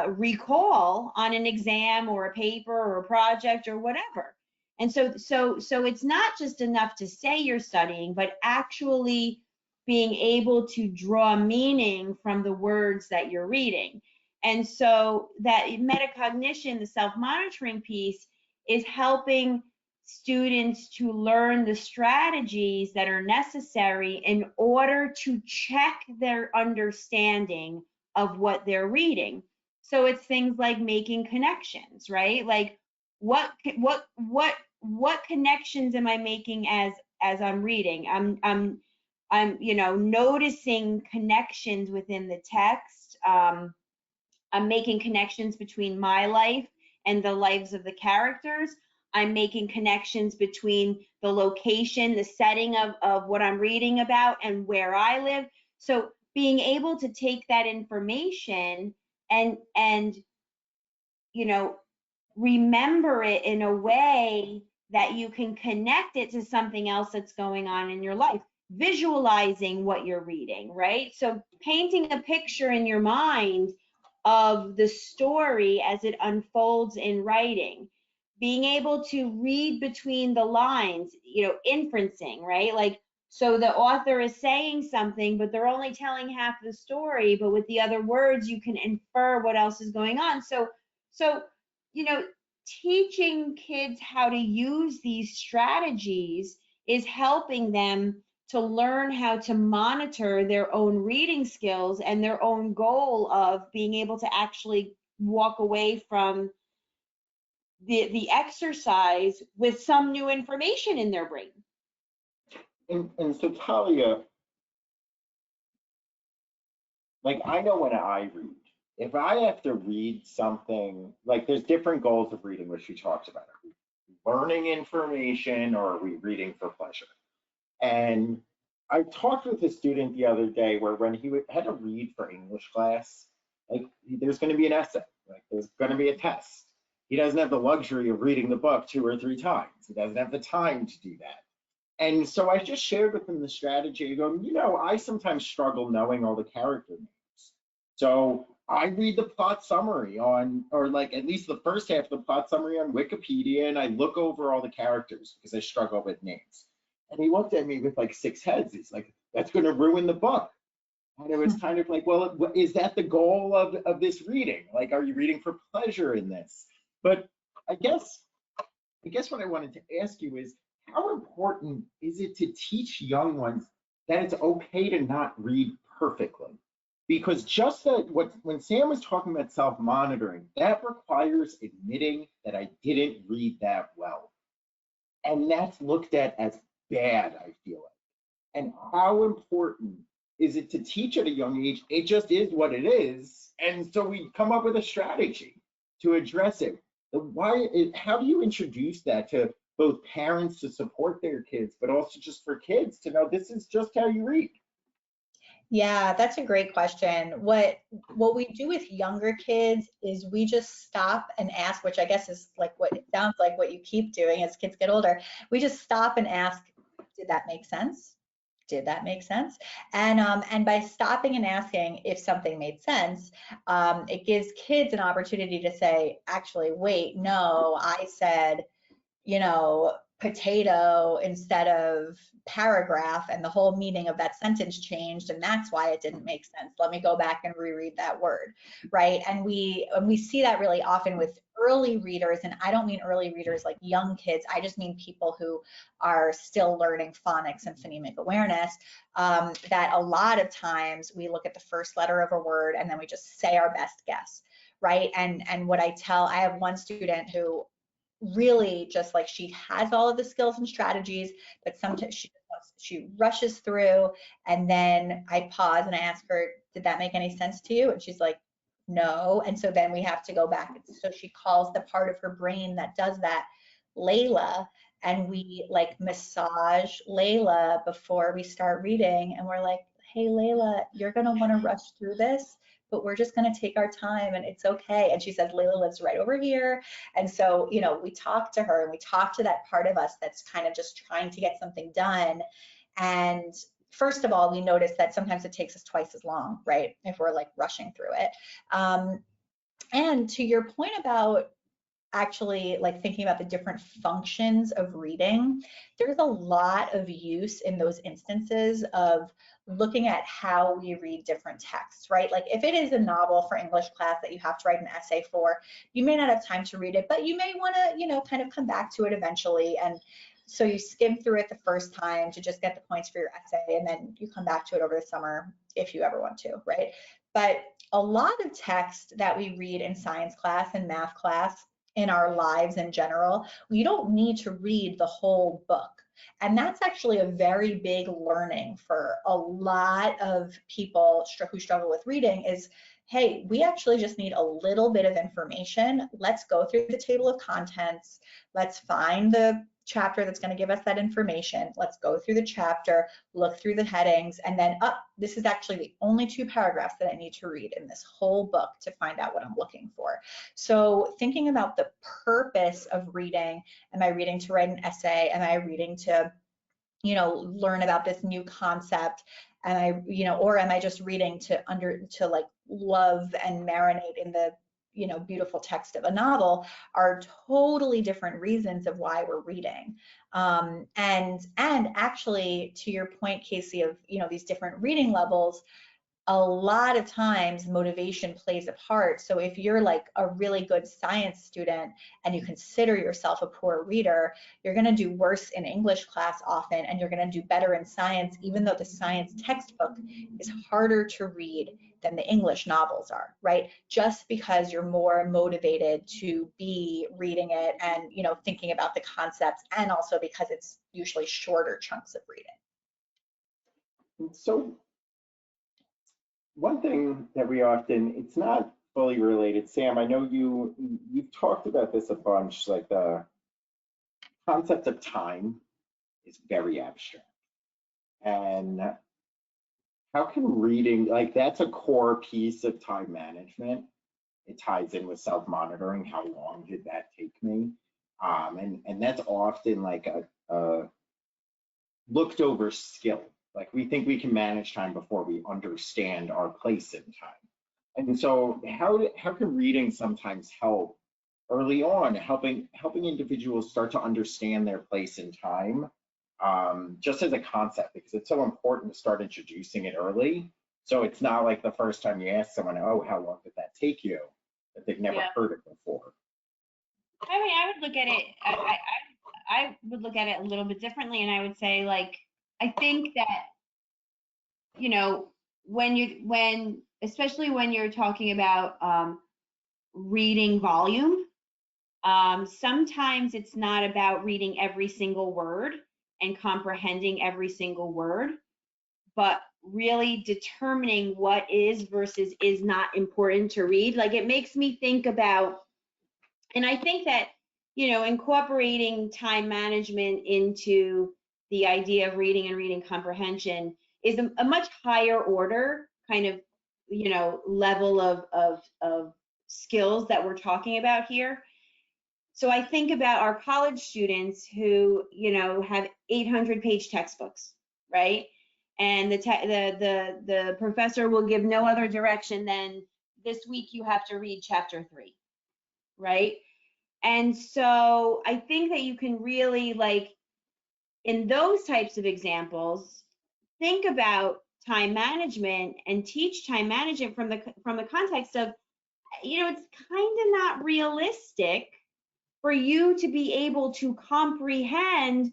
recall on an exam or a paper or a project or whatever. And so it's not just enough to say you're studying, but actually being able to draw meaning from the words that you're reading. And so that metacognition, the self-monitoring piece, is helping students to learn the strategies that are necessary in order to check their understanding of what they're reading. So it's things like making connections, right? Like what connections am I making as I'm reading? I'm noticing connections within the text. I'm making connections between my life and the lives of the characters. I'm making connections between the location, the setting of what I'm reading about and where I live. So being able to take that information and remember it in a way that you can connect it to something else that's going on in your life. Visualizing what you're reading, right? So painting a picture in your mind of the story as it unfolds in writing, being able to read between the lines, inferencing, right? Like, so the author is saying something, but they're only telling half the story, but with the other words, you can infer what else is going on. So, teaching kids how to use these strategies is helping them to learn how to monitor their own reading skills and their own goal of being able to actually walk away from the exercise with some new information in their brain. And so Talia, like I know when I read, if I have to read something, like there's different goals of reading, which we talked about. Are we learning information or are we reading for pleasure? And I talked with a student the other day where when he had to read for English class, like there's going to be an essay, like there's going to be a test. He doesn't have the luxury of reading the book 2 or 3 times. He doesn't have the time to do that. And so I just shared with him the strategy. I go, I sometimes struggle knowing all the character names. So I read the plot summary on, or like at least the first half of the plot summary on Wikipedia, and I look over all the characters because I struggle with names. And he looked at me with like 6 heads. He's like, that's going to ruin the book. And it was kind of like, well, is that the goal of this reading? Like, are you reading for pleasure in this? But I guess what I wanted to ask you is, how important is it to teach young ones that it's okay to not read perfectly? Because just that, when Sam was talking about self-monitoring, that requires admitting that I didn't read that well. And that's looked at as bad, I feel like. And how important is it to teach at a young age? It just is what it is. And so we come up with a strategy to address it. How do you introduce that to both parents to support their kids, but also just for kids to know this is just how you read? Yeah, that's a great question. What we do with younger kids is we just stop and ask, which I guess is like what it sounds like what you keep doing as kids get older. We just stop and ask, did that make sense? Did that make sense? And by stopping and asking if something made sense, it gives kids an opportunity to say, actually, wait, no, I said, potato instead of paragraph, and the whole meaning of that sentence changed, and that's why it didn't make sense. Let me go back and reread that word, right? And we see that really often with early readers, and I don't mean early readers like young kids, I just mean people who are still learning phonics and phonemic awareness, that a lot of times we look at the first letter of a word and then we just say our best guess, right? And what I have one student who really just like, she has all of the skills and strategies, but sometimes she rushes through, and then I pause and I ask her, did that make any sense to you? And she's like, no. And so then we have to go back. So she calls the part of her brain that does that Layla, and we like massage Layla before we start reading, and we're like, hey Layla, you're gonna want to rush through this, but we're just going to take our time and it's okay. And she says, Layla lives right over here. And so, we talk to her and we talk to that part of us that's kind of just trying to get something done. And first of all, we notice that sometimes it takes us twice as long, right? If we're like rushing through it. And to your point about actually like thinking about the different functions of reading, there's a lot of use in those instances of looking at how we read different texts, right? Like if it is a novel for English class that you have to write an essay for, you may not have time to read it, but you may want to, kind of come back to it eventually. And so you skim through it the first time to just get the points for your essay, and then you come back to it over the summer if you ever want to, right? But a lot of text that we read in science class and math class, in our lives in general, we don't need to read the whole book. And that's actually a very big learning for a lot of people who struggle with reading is, hey, we actually just need a little bit of information. Let's go through the table of contents. Let's find the chapter that's going to give us that information. Let's go through the chapter, look through the headings, and then this is actually the only 2 paragraphs that I need to read in this whole book to find out what I'm looking for. So thinking about the purpose of reading, am I reading to write an essay? Am I reading to learn about this new concept? Am I, you know, or am I just reading to like love and marinate in the, you know, beautiful text of a novel, are totally different reasons of why we're reading. And actually, to your point, Casey, of, you know, these different reading levels, a lot of times motivation plays a part. So if you're like a really good science student and you consider yourself a poor reader, you're going to do worse in English class often, and you're going to do better in science, even though the science textbook is harder to read than the English novels are, right? Just because you're more motivated to be reading it and, you know, thinking about the concepts, and also because it's usually shorter chunks of reading. So one thing that we often, it's not fully related, Sam, I know you've talked about this a bunch, like the concept of time is very abstract. And how can reading, like that's a core piece of time management. It ties in with self-monitoring. How long did that take me? And that's often like a looked over skill. Like we think we can manage time before we understand our place in time. And so how can reading sometimes help early on, helping individuals start to understand their place in time, just as a concept, because it's so important to start introducing it early. So it's not like the first time you ask someone, oh, how long did that take you? That they've never heard it before. I mean, I would look at it, I would look at it a little bit differently, and I would say, like, I think that, you know, especially when you're talking about reading volume, sometimes it's not about reading every single word and comprehending every single word, but really determining what is versus is not important to read. Like, it makes me think about, and I think that, you know, incorporating time management into the idea of reading and reading comprehension is a much higher order kind of, you know, level of skills that we're talking about here. So I think about our college students who, you know, have 800-page textbooks, right? And the professor will give no other direction than, this week you have to read chapter 3, right? And so I think that you can really, like, in those types of examples, think about time management and teach time management from the context of, you know, it's kind of not realistic for you to be able to comprehend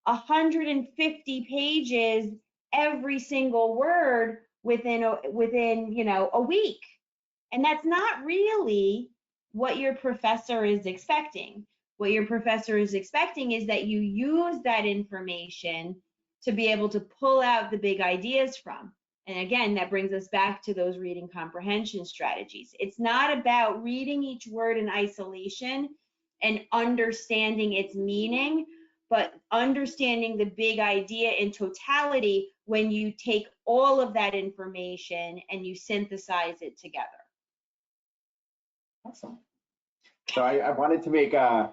150 pages, every single word within you know, a week. And that's not really what your professor is expecting. What your professor is expecting is that you use that information to be able to pull out the big ideas from. And again, that brings us back to those reading comprehension strategies. It's not about reading each word in isolation and understanding its meaning, but understanding the big idea in totality when you take all of that information and you synthesize it together. Awesome. So I wanted to make a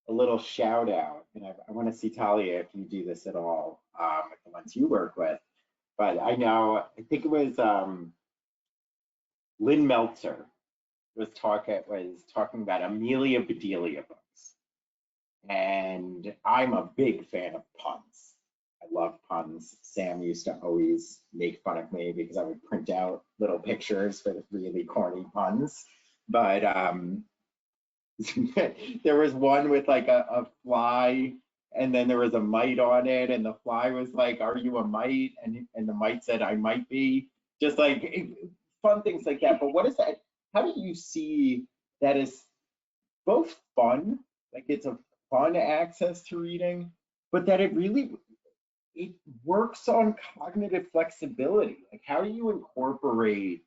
little shout out, and I want to see, Talia, if you do this at all with the ones you work with. But I know, I think it was Lynn Meltzer was talking about Amelia Bedelia books. And I'm a big fan of puns. I love puns. Sam used to always make fun of me because I would print out little pictures for the really corny puns. But there was one with like a fly, and then there was a mite on it, and the fly was like, "Are you a mite?" And the mite said, "I might be." Just like fun things like that. But what is that? How do you see that as both fun, like it's a fun access to reading, but that it works on cognitive flexibility? Like, how do you incorporate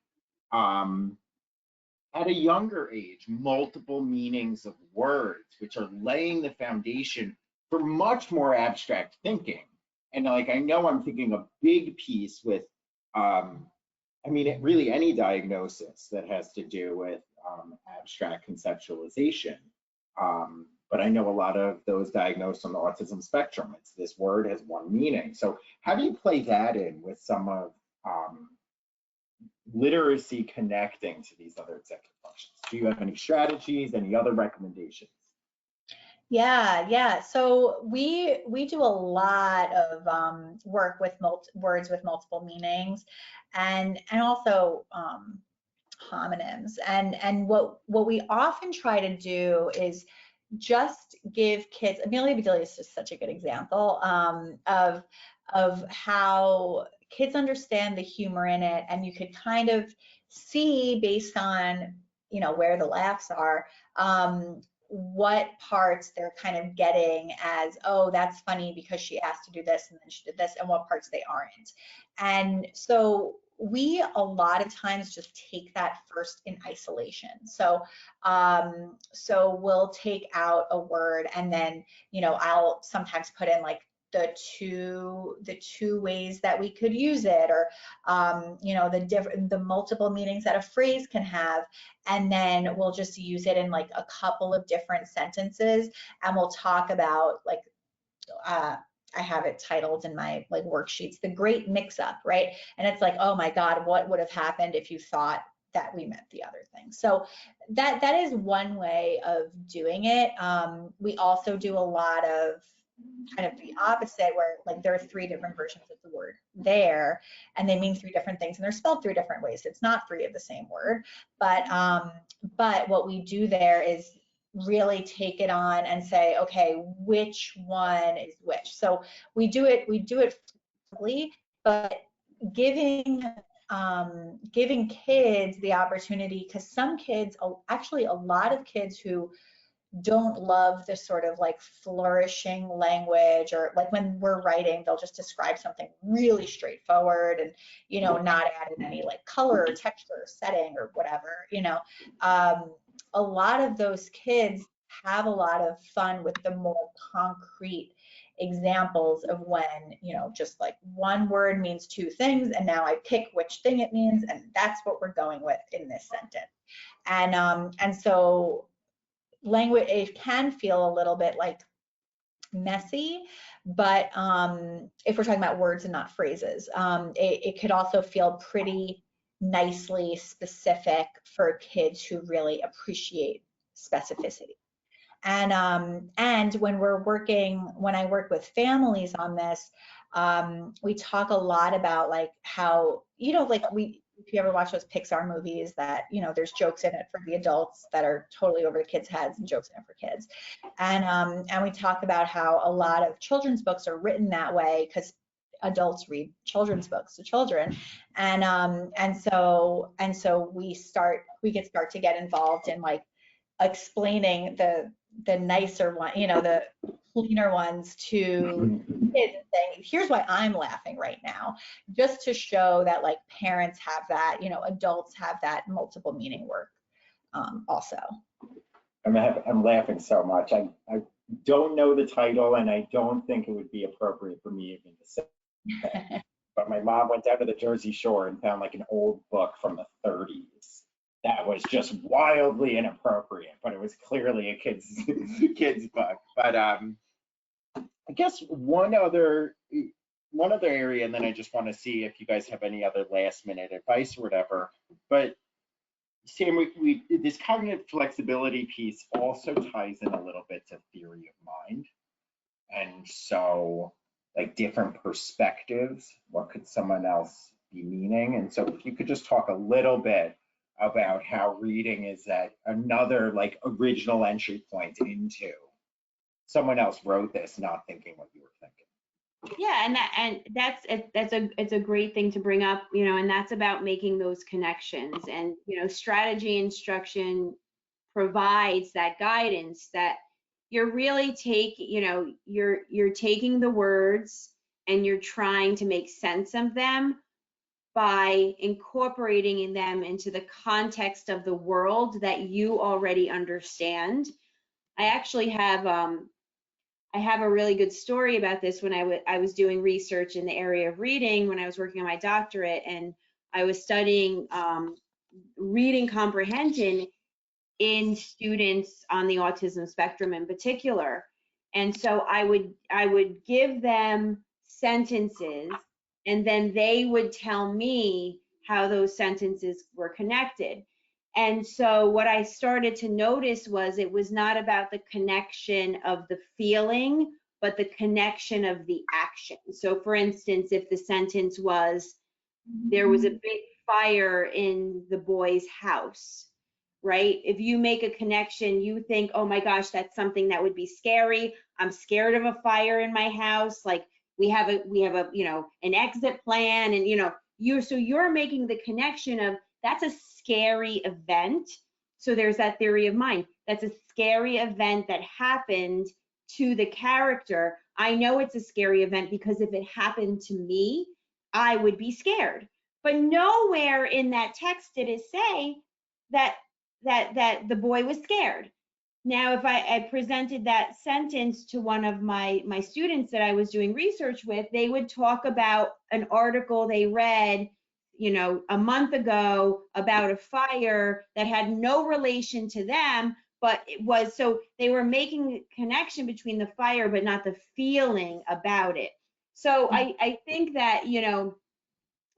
at a younger age multiple meanings of words, which are laying the foundation for much more abstract thinking? And like, I know I'm thinking a big piece with I mean, really any diagnosis that has to do with abstract conceptualization. but I know a lot of those diagnosed on the autism spectrum, it's this word has one meaning. So how do you play that in with some of literacy connecting to these other executive functions? Do you have any strategies, any other recommendations? Yeah. So we do a lot of work with words with multiple meanings, and also homonyms. And what we often try to do is just give kids. Amelia Bedelia is just such a good example of how kids understand the humor in it, and you could kind of see based on where the laughs are. What parts they're kind of getting as, oh, that's funny because she asked to do this and then she did this, and what parts they aren't. And so we a lot of times just take that first in isolation. So we'll take out a word, and then I'll sometimes put in like the two ways that we could use it, or the multiple meanings that a phrase can have, and then we'll just use it in like a couple of different sentences, and we'll talk about like I have it titled in my like worksheets, the great mix-up, right? And it's like, oh my God, what would have happened if you thought that we meant the other thing? So that is one way of doing it. We also do a lot of kind of the opposite, where like there are 3 different versions of the word there, and they mean 3 different things, and they're spelled 3 different ways. It's not 3 of the same word, but what we do there is really take it on and say, okay, which one is which? So we do it quickly, but giving kids the opportunity, because some kids, actually a lot of kids who don't love the sort of like flourishing language, or like when we're writing, they'll just describe something really straightforward and, not add in any like color or texture or setting or whatever, a lot of those kids have a lot of fun with the more concrete examples of when, just like one word means 2 things, and now I pick which thing it means, and that's what we're going with in this sentence. And so language, it can feel a little bit like messy, but if we're talking about words and not phrases, it could also feel pretty nicely specific for kids who really appreciate specificity. And when I work with families on this, we talk a lot about like how, like if you ever watch those Pixar movies that, there's jokes in it for the adults that are totally over the kids' heads and jokes in it for kids. And we talk about how a lot of children's books are written that way because adults read children's books to children. And so we can start to get involved in like explaining the nicer one, the cleaner ones to kids, and saying, here's why I'm laughing right now, just to show that like parents have that, adults have that multiple meaning work also. I'm laughing so much. I don't know the title, and I don't think it would be appropriate for me even to say. But my mom went down to the Jersey Shore and found like an old book from the 30s that was just wildly inappropriate, but it was clearly a kid's book. But I guess one other area, and then I just want to see if you guys have any other last minute advice or whatever. But Sam, this cognitive flexibility piece also ties in a little bit to theory of mind. And so like different perspectives, what could someone else be meaning? And so if you could just talk a little bit about how reading is that another like original entry point into someone else wrote this not thinking what you were thinking. Yeah, it's a great thing to bring up, and that's about making those connections. And strategy instruction provides that guidance that you're really you're taking the words and you're trying to make sense of them by incorporating them into the context of the world that you already understand. I actually have I have a really good story about this. When I was doing research in the area of reading when I was working on my doctorate, and I was studying reading comprehension. in students on the autism spectrum in particular. And so I would give them sentences, and then they would tell me how those sentences were connected. And so what I started to notice was it was not about the connection of the feeling, but the connection of the action. So for instance, if the sentence was, there was a big fire in the boy's house, right? If you make a connection, you think, oh my gosh, that's something that would be scary. I'm scared of a fire in my house. Like we have a, you know, an exit plan, and, you know, so you're making the connection of that's a scary event. So there's that theory of mind. That's a scary event that happened to the character. I know it's a scary event because if it happened to me, I would be scared. But nowhere in that text did it say that the boy was scared. Now, if I presented that sentence to one of my students that I was doing research with, they would talk about an article they read, you know, a month ago about a fire that had no relation to them, but it was, so they were making a connection between the fire, but not the feeling about it. So I think that, you know,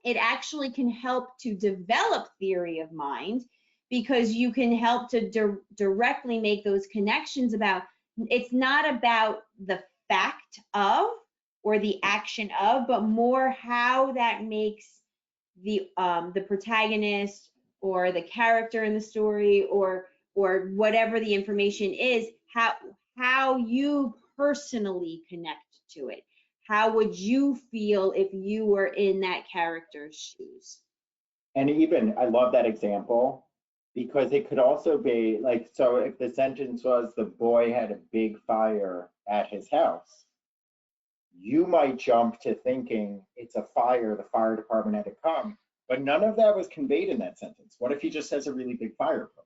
it actually can help to develop theory of mind, because you can help to directly make those connections about, it's not about the fact of or the action of, but more how that makes the protagonist or the character in the story or whatever the information is, how you personally connect to it. How would you feel if you were in that character's shoes? And even, I love that example, because it could also be like, so if the sentence was the boy had a big fire at his house, you might jump to thinking it's a fire, the fire department had to come, but none of that was conveyed in that sentence. What if he just says a really big fireplace?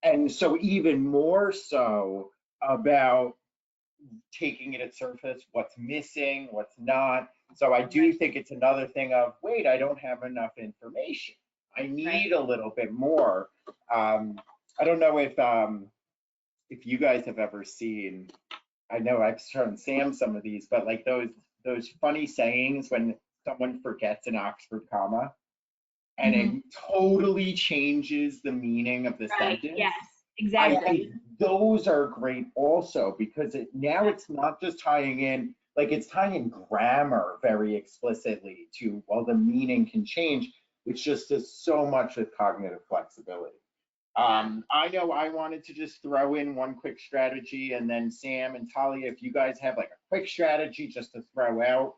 And so even more so about taking it at surface, what's missing, what's not. So I do think it's another thing of, wait, I don't have enough information. I need a little bit more. I don't know if you guys have ever seen, I know I've shown Sam some of these, but like those funny sayings when someone forgets an Oxford comma and it totally changes the meaning of the sentence. Yes, exactly. Those are great also, because now it's not just tying in, like it's tying in grammar very explicitly to, well, the meaning can change, which just does so much with cognitive flexibility. I know I wanted to just throw in one quick strategy, and then Sam and Talia, if you guys have like a quick strategy just to throw out.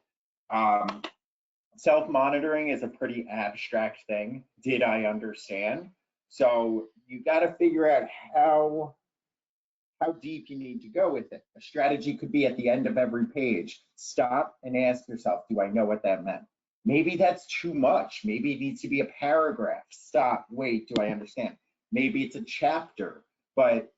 Self-monitoring is a pretty abstract thing. Did I understand? So you got to figure out how deep you need to go with it. A strategy could be at the end of every page, stop and ask yourself, do I know what that meant? Maybe that's too much. Maybe it needs to be a paragraph. Stop, wait, do I understand? Maybe it's a chapter, but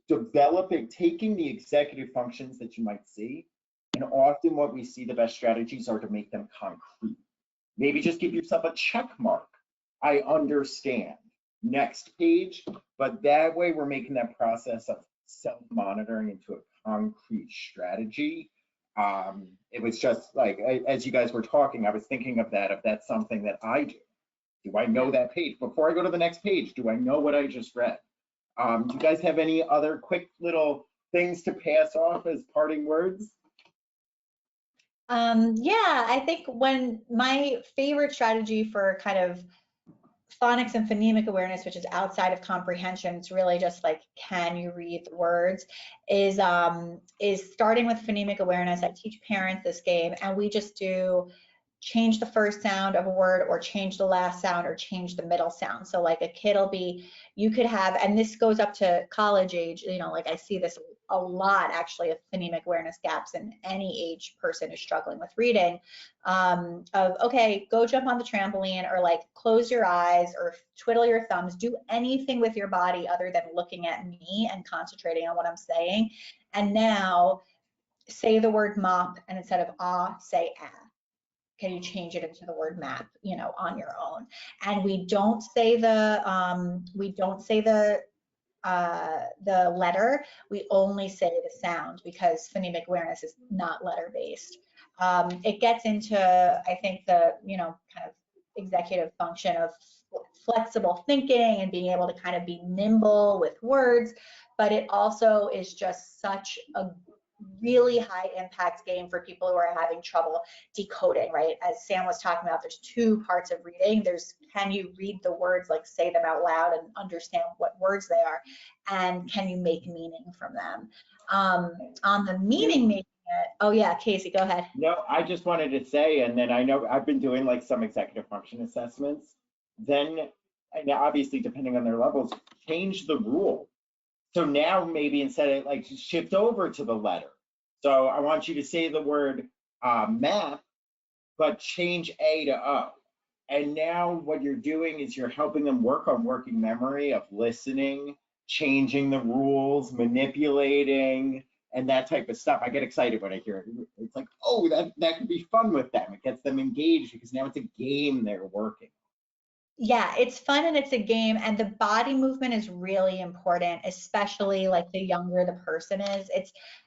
developing, taking the executive functions that you might see, and often what we see the best strategies are to make them concrete. Maybe just give yourself a check mark. I understand. Next page, but that way we're making that process of self-monitoring into a concrete strategy. It was just like, as you guys were talking, I was thinking of that, if that's something that I do. Do I know that page? Before I go to the next page, do I know what I just read? Do you guys have any other quick little things to pass off as parting words? Yeah, I think when my favorite strategy for kind of phonics and phonemic awareness, which is outside of comprehension, it's really just like, can you read the words, is starting with phonemic awareness. I teach parents this game, and we just do change the first sound of a word, or change the last sound, or change the middle sound. So like a kid will be, you could have, and this goes up to college age, you know, like I see this a lot actually, of phonemic awareness gaps in any age person who's struggling with reading, of, okay, go jump on the trampoline, or like close your eyes, or twiddle your thumbs, do anything with your body other than looking at me and concentrating on what I'm saying. And now say the word mop, and instead of ah, say ah. Can you change it into the word map, you know, on your own? And we don't say the the letter, we only say the sound because phonemic awareness is not letter based. It gets into, I think, the, kind of executive function of flexible thinking and being able to kind of be nimble with words, but it also is just such a really high impact game for people who are having trouble decoding, right? As Sam was talking about, there's two parts of reading. There's, can you read the words, like say them out loud and understand what words they are, and can you make meaning from them? On the meaning making it, oh yeah, Casey, go ahead. No, I just wanted to say, and then I know I've been doing like some executive function assessments, then, and obviously depending on their levels, change the rule. So now maybe instead of like shift over to the letter. So I want you to say the word math, but change A to O. And now what you're doing is you're helping them work on working memory of listening, changing the rules, manipulating, and that type of stuff. I get excited when I hear it. It's like, oh, that could be fun with them. It gets them engaged because now it's a game they're working. Yeah, it's fun and it's a game, and the body movement is really important, especially like the younger the person is.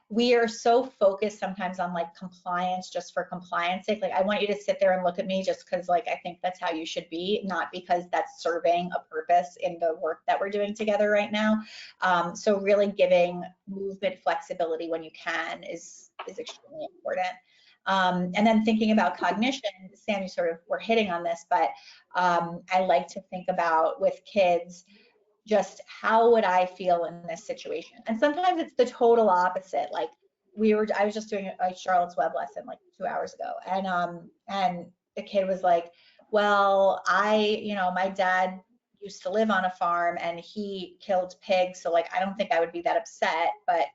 We are so focused sometimes on like compliance just for compliance sake. Like I want you to sit there and look at me just because like I think that's how you should be, not because that's serving a purpose in the work that we're doing together right now. So really giving movement flexibility when you can is extremely important. And then thinking about cognition, Sam, you sort of were hitting on this, but I like to think about with kids, just how would I feel in this situation? And sometimes it's the total opposite. Like I was just doing a Charlotte's Web lesson like 2 hours ago, and the kid was like, well, my dad used to live on a farm and he killed pigs, so like I don't think I would be that upset, but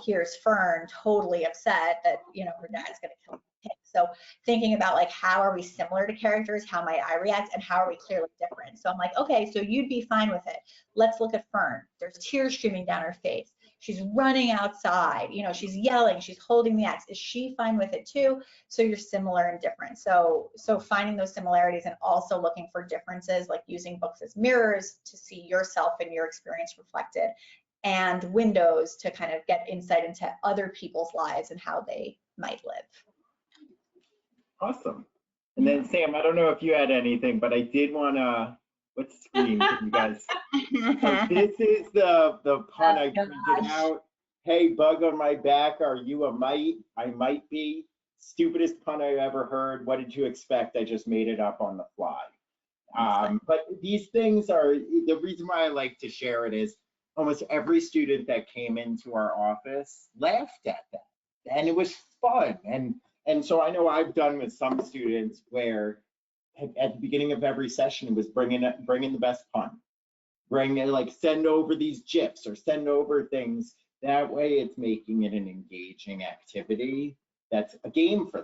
here's Fern totally upset that, her dad's gonna kill the pig. So thinking about like, how are we similar to characters? How might I react? And how are we clearly different? So I'm like, okay, so you'd be fine with it. Let's look at Fern. There's tears streaming down her face. She's running outside, she's yelling, she's holding the axe. Is she fine with it too? So you're similar and different. So finding those similarities and also looking for differences, like using books as mirrors to see yourself and your experience reflected, and windows to kind of get insight into other people's lives and how they might live. Awesome. And then Sam, I don't know if you had anything, but I did want to, what screen can you guys? So this is the pun I printed out. Hey, bug on my back, are you a mite? I might be. Stupidest pun I ever heard. What did you expect? I just made it up on the fly. But these things are, the reason why I like to share it is almost every student that came into our office laughed at that, and it was fun. And so I know I've done with some students where at the beginning of every session it was bringing the best pun, send over these GIFs or send over things. That way it's making it an engaging activity that's a game for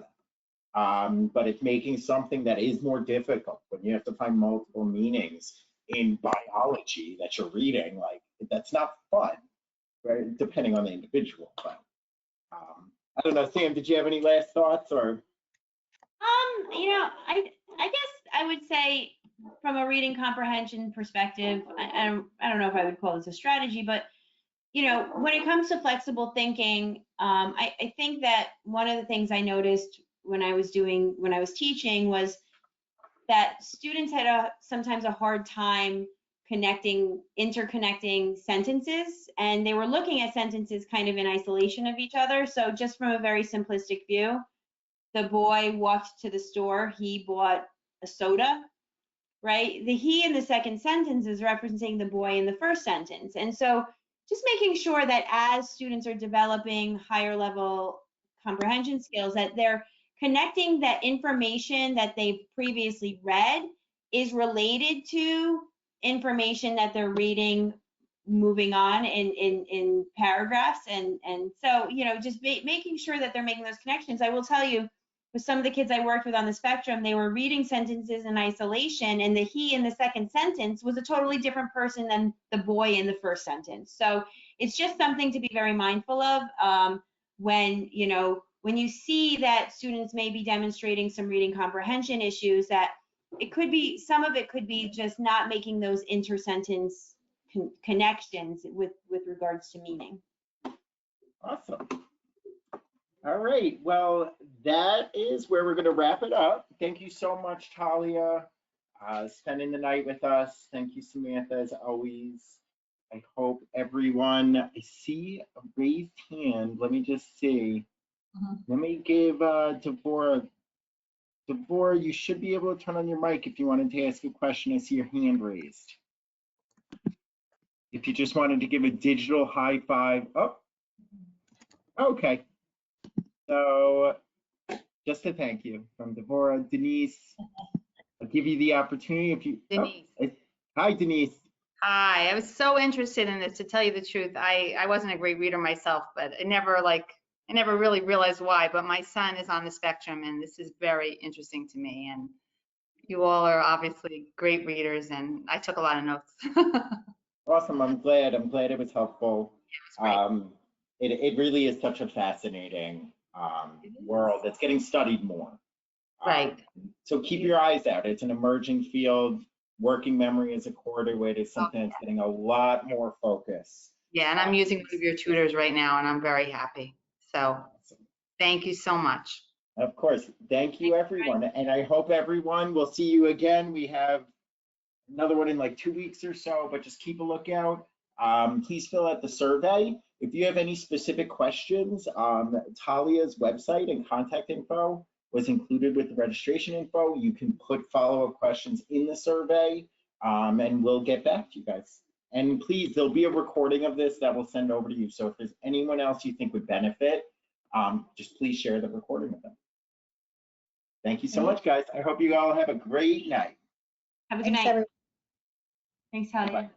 them. But it's making something that is more difficult when you have to find multiple meanings in biology that you're reading. Like, that's not fun, right? Depending on the individual. But I don't know, Sam, did you have any last thoughts or? I guess I would say from a reading comprehension perspective, I don't know if I would call this a strategy, but when it comes to flexible thinking, I think that one of the things I noticed when I was teaching was that students had sometimes a hard time interconnecting sentences, and they were looking at sentences kind of in isolation of each other. So just from a very simplistic view, the boy walked to the store, he bought a soda, right? The he in the second sentence is referencing the boy in the first sentence. And so just making sure that as students are developing higher level comprehension skills, that they're connecting that information that they've previously read is related to information that they're reading moving on in paragraphs. And so, just making sure that they're making those connections. I will tell you, with some of the kids I worked with on the spectrum, they were reading sentences in isolation, and the he in the second sentence was a totally different person than the boy in the first sentence. So it's just something to be very mindful of when you see that students may be demonstrating some reading comprehension issues, that some of it could be just not making those inter-sentence connections with regards to meaning. Awesome. All right, well, that is where we're going to wrap it up. Thank you so much, Talia, spending the night with us. Thank you, Samantha, as always. I hope everyone, I see a raised hand. Let me just see. Let me give Deborah. Deborah, you should be able to turn on your mic if you wanted to ask a question. I see your hand raised. If you just wanted to give a digital high five. Oh, okay. So just a thank you from Deborah. Denise, I'll give you the opportunity if you. Denise. Oh, hi, Denise. Hi, I was so interested in this, to tell you the truth. I wasn't a great reader myself, but I never really realized why, but my son is on the spectrum and this is very interesting to me. And you all are obviously great readers and I took a lot of notes. Awesome, I'm glad it was helpful. It was great. It really is such a fascinating world that's getting studied more. Right. So keep your eyes out. It's an emerging field. Working memory is a core to it. It's something that's getting a lot more focus. Yeah, and I'm using one of your tutors right now and I'm very happy. So thank you so much. Of course. Thank you, everyone. And I hope everyone will see you again. We have another one in like 2 weeks or so, but just keep a lookout. Please fill out the survey. If you have any specific questions, Talia's website and contact info was included with the registration info. You can put follow-up questions in the survey and we'll get back to you guys. And please, there'll be a recording of this that we'll send over to you. So if there's anyone else you think would benefit, just please share the recording with them. Thank you so much, guys. I hope you all have a great night. Have a good Thanks, night. everyone. Thanks, Talia. Bye.